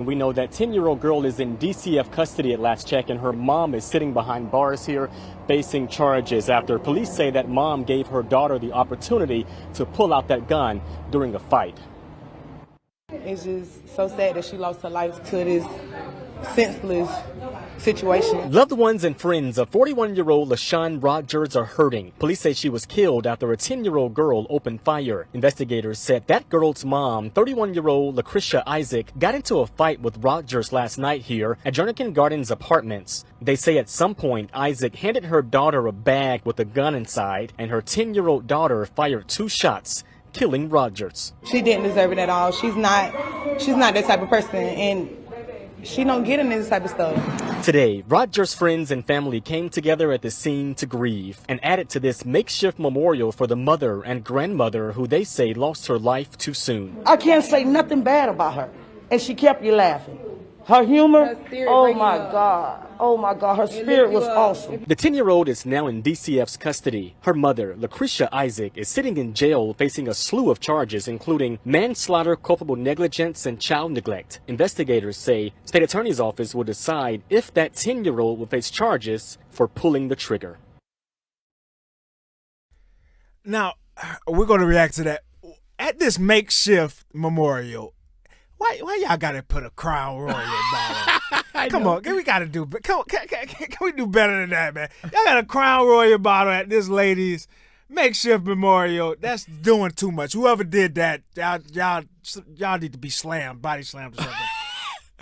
We know that 10-year-old girl is in DCF custody at last check, and her mom is sitting behind bars here facing charges after police say that mom gave her daughter the opportunity to pull out that gun during a fight. It's just so sad that she lost her life to this senseless situation. Loved ones and friends of 41-year-old LaShawn Rogers are hurting. Police say she was killed after a 10-year-old girl opened fire. Investigators said that girl's mom, 31-year-old Lucretia Isaac, got into a fight with Rogers last night here at Jernigan Gardens Apartments. They say at some point Isaac handed her daughter a bag with a gun inside, and her 10-year-old daughter fired 2 shots, killing Rogers. She didn't deserve it at all. She's not that type of person, and she don't get into this type of stuff. Today, Rogers' friends and family came together at the scene to grieve and added to this makeshift memorial for the mother and grandmother who they say lost her life too soon. I can't say nothing bad about her, and she kept you laughing. Her humor, oh my God, her spirit was awesome. The 10-year-old is now in DCF's custody. Her mother, Lucretia Isaac, is sitting in jail facing a slew of charges, including manslaughter, culpable negligence, and child neglect. Investigators say state attorney's office will decide if that 10-year-old will face charges for pulling the trigger. Now, we're going to react to that. At this makeshift memorial, why y'all gotta put a Crown Royal bottle? Come on, we gotta do. Can we do better than that, man? Y'all got a Crown Royal bottle at this lady's makeshift memorial. That's doing too much. Whoever did that, y'all need to be slammed, body slammed or something.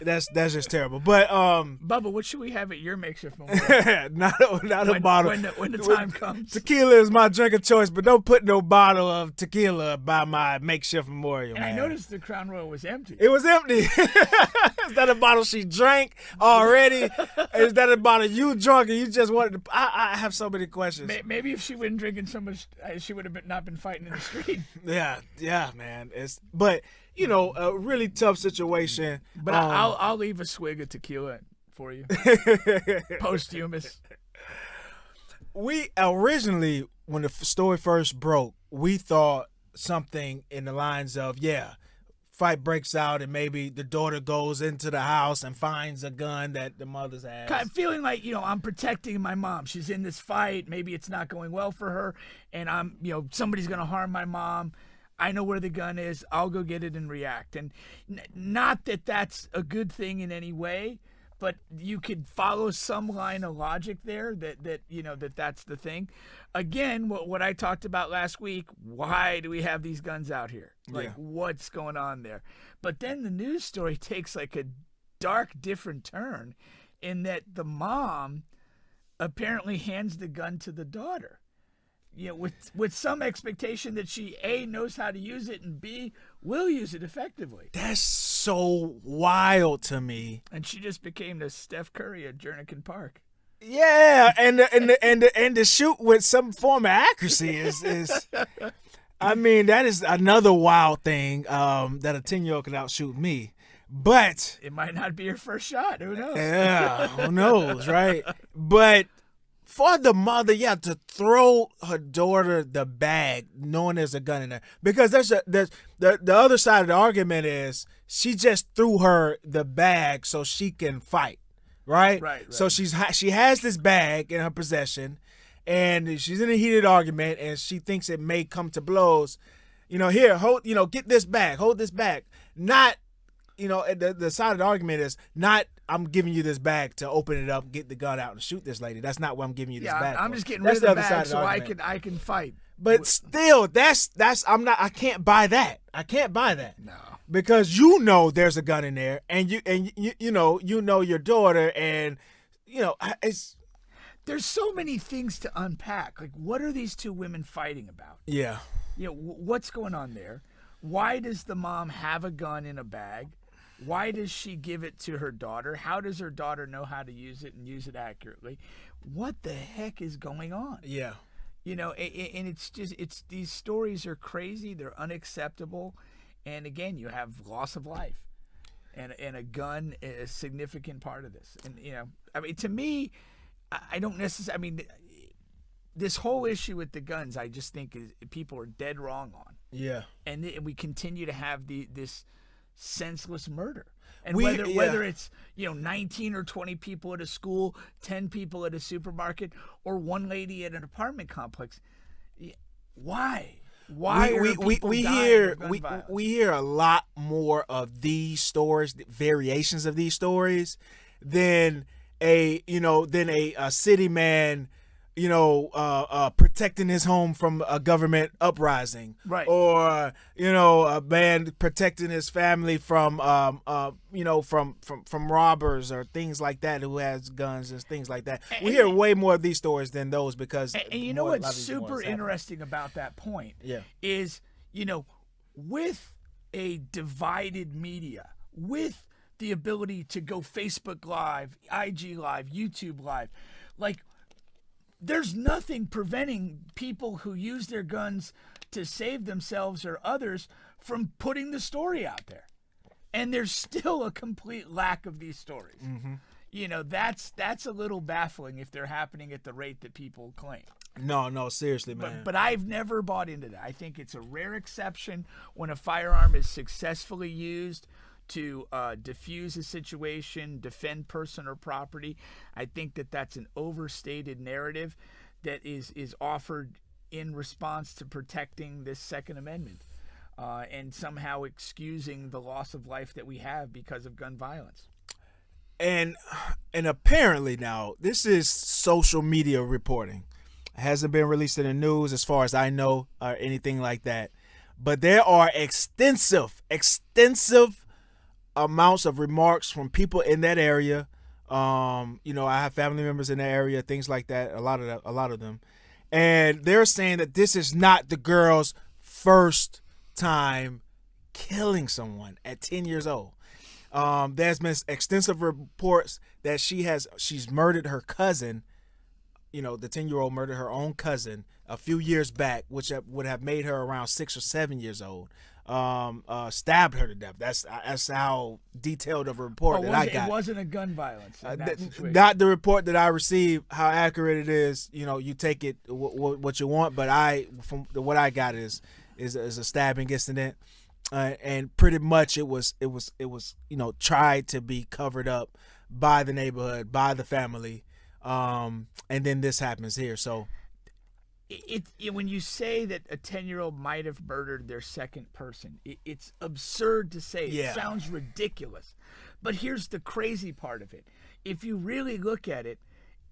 That's just terrible. But Bubba, what should we have at your makeshift memorial? not a bottle. When the time comes. Tequila is my drink of choice, but don't put no bottle of tequila by my makeshift memorial. And man. I noticed the Crown Royal was empty. It was empty. Is that a bottle she drank already? Is that a bottle you drunk and you just wanted to? I have so many questions. Maybe if she wasn't drinking so much, she would have not been fighting in the street. Yeah, man. But you know, a really tough situation. But I'll leave a swig of tequila for you. Posthumous. We originally, when the story first broke, we thought something in the lines of, fight breaks out and maybe the daughter goes into the house and finds a gun that the mother's has. Kind of feeling like, I'm protecting my mom. She's in this fight. Maybe it's not going well for her. And somebody's going to harm my mom. I know where the gun is. I'll go get it and react. And not that that's a good thing in any way, but you could follow some line of logic there that's the thing. Again, what I talked about last week, why do we have these guns out here? What's going on there? But then the news story takes like a dark, different turn in that the mom apparently hands the gun to the daughter. With some expectation that she, A, knows how to use it, and B, will use it effectively. That's so wild to me. And she just became the Steph Curry at Jernigan Park. Yeah, and to shoot with some form of accuracy is I mean, that is another wild thing that a 10-year-old can outshoot me. But it might not be her first shot. Who knows? Yeah, who knows, right? But for the mother, to throw her daughter the bag, knowing there's a gun in there, because the other side of the argument is she just threw her the bag so she can fight, right? Right. So she has this bag in her possession, and she's in a heated argument, and she thinks it may come to blows. Here, hold, get this bag, hold this bag. Not, the side of the argument is not, I'm giving you this bag to open it up, get the gun out, and shoot this lady. That's not what I'm giving you this bag. I'm for. just getting That's rid of the other side bag of so argument. I can fight. But still, I can't buy that. I can't buy that. No. Because there's a gun in there, and you know your daughter, and it's. There's so many things to unpack. Like, what are these two women fighting about? Yeah. What's going on there? Why does the mom have a gun in a bag? Why does she give it to her daughter? How does her daughter know how to use it and use it accurately? What the heck is going on? Yeah. And it's these stories are crazy. They're unacceptable. And again, you have loss of life, and a gun is a significant part of this. And to me, I don't necessarily. This whole issue with the guns, I just think people are dead wrong on. Yeah. And we continue to have this senseless murder. And whether it's 19 or 20 people at a school, 10 people at a supermarket, or one lady at an apartment complex, why? Why are people dying of gun violence? We hear a lot more of these stories, variations of these stories, than a city man, protecting his home from a government uprising, right? Or a man protecting his family from from robbers or things like that, who has guns and things like that. We hear way more of these stories than those, because and you know what's super interesting about that point is, with a divided media, with the ability to go Facebook Live, IG Live, YouTube Live, like, there's nothing preventing people who use their guns to save themselves or others from putting the story out there. And there's still a complete lack of these stories. Mm-hmm. That's a little baffling if they're happening at the rate that people claim. No, seriously, man. But I've never bought into that. I think it's a rare exception when a firearm is successfully used to diffuse a situation, defend person or property. I think that's an overstated narrative that is offered in response to protecting this Second Amendment, and somehow excusing the loss of life that we have because of gun violence. And apparently now, this is social media reporting. It hasn't been released in the news as far as I know, or anything like that. But there are extensive amounts of remarks from people in that area. I have family members in that area, things like that. A lot of them, and they're saying that this is not the girl's first time killing someone at 10 years old. There's been extensive reports that she's murdered her cousin. The 10-year-old murdered her own cousin a few years back, which would have made her around 6 or 7 years old. Stabbed her to death. That's how detailed of a report that I got. It wasn't a gun violence in that situation. Not the report that I received. How accurate it is, you take it what you want. But from what I got is a stabbing incident, and pretty much it was tried to be covered up by the neighborhood, by the family, and then this happens here. So. When you say that a 10-year-old might have murdered their second person, it's absurd to say. Yeah. It sounds ridiculous. But here's the crazy part of it. If you really look at it,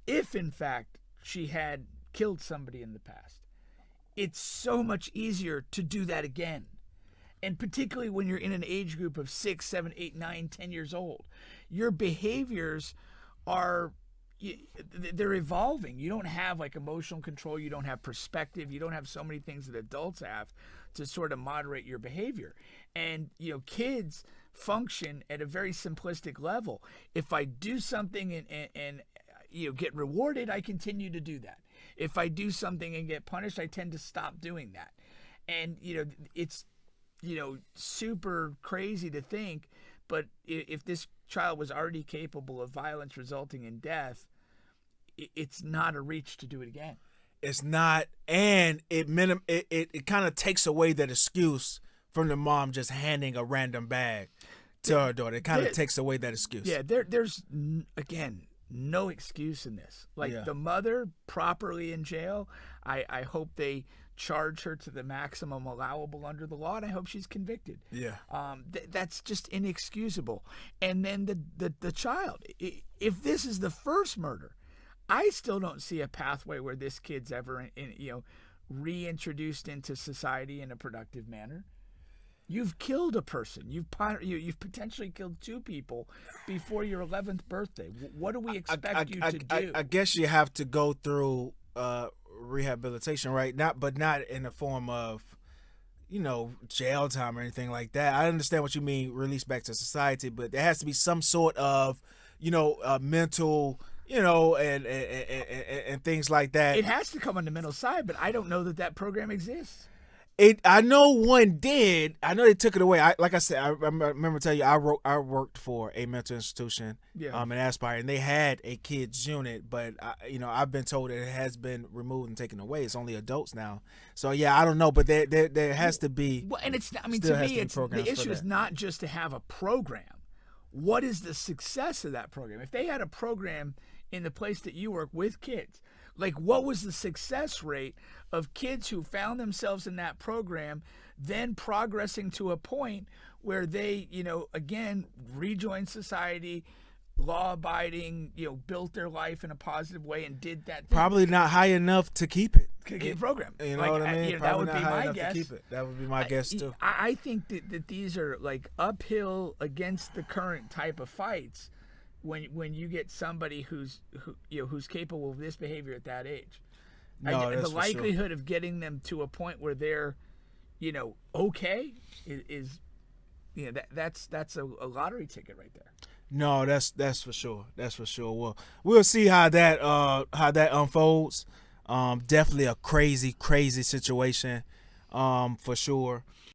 if in fact she had killed somebody in the past, it's so much easier to do that again. And particularly when you're in an age group of 6, 7, 8, 9, 10 years old, your behaviors they're evolving. You don't have like emotional control. You don't have perspective. You don't have so many things that adults have to sort of moderate your behavior. And, kids function at a very simplistic level. If I do something and get rewarded, I continue to do that. If I do something and get punished, I tend to stop doing that. And, it's, super crazy to think, but if this child was already capable of violence resulting in death, it's not a reach to do it again. It's not, and it kind of takes away that excuse from the mom just handing a random bag to her daughter. It kind of takes away that excuse. Yeah, there's again no excuse in this. Like the mother properly in jail. I hope they charge her to the maximum allowable under the law, and I hope she's convicted. Yeah. That's just inexcusable. And then the child, if this is the first murder, I still don't see a pathway where this kid's ever reintroduced into society in a productive manner. You've killed a person. You've potentially killed 2 people before your 11th birthday. What do we expect you to do? I guess you have to go through rehabilitation, right? Not in the form of, jail time or anything like that. I understand what you mean, release back to society, but there has to be some sort of, mental, and things like that. It has to come on the mental side, but I don't know that program exists. I know one did. I know they took it away. Like I said, I remember telling you, I worked for a mental institution, in Aspire, and they had a kids unit, but I've been told that it has been removed and taken away. It's only adults now. So I don't know, but there has to be. Well, and it's. I mean, to me, the issue is not just to have a program. what is the success of that program? If they had a program in the place that you work with kids, like what was the success rate of kids who found themselves in that program, then progressing to a point where they, again, rejoined society, law-abiding, built their life in a positive way and did that thing. Probably not high enough to keep it. Program. You know what I mean? That would Probably be not high my enough guess. to keep it. That would be my guess too. I think that these are like uphill against the current type of fights when you get somebody who's capable of this behavior at that age. No, that's the for sure. likelihood of getting them to a point where they're, okay is that's a lottery ticket right there. No, that's for sure. That's for sure. Well, we'll see how that unfolds. Definitely a crazy situation, for sure.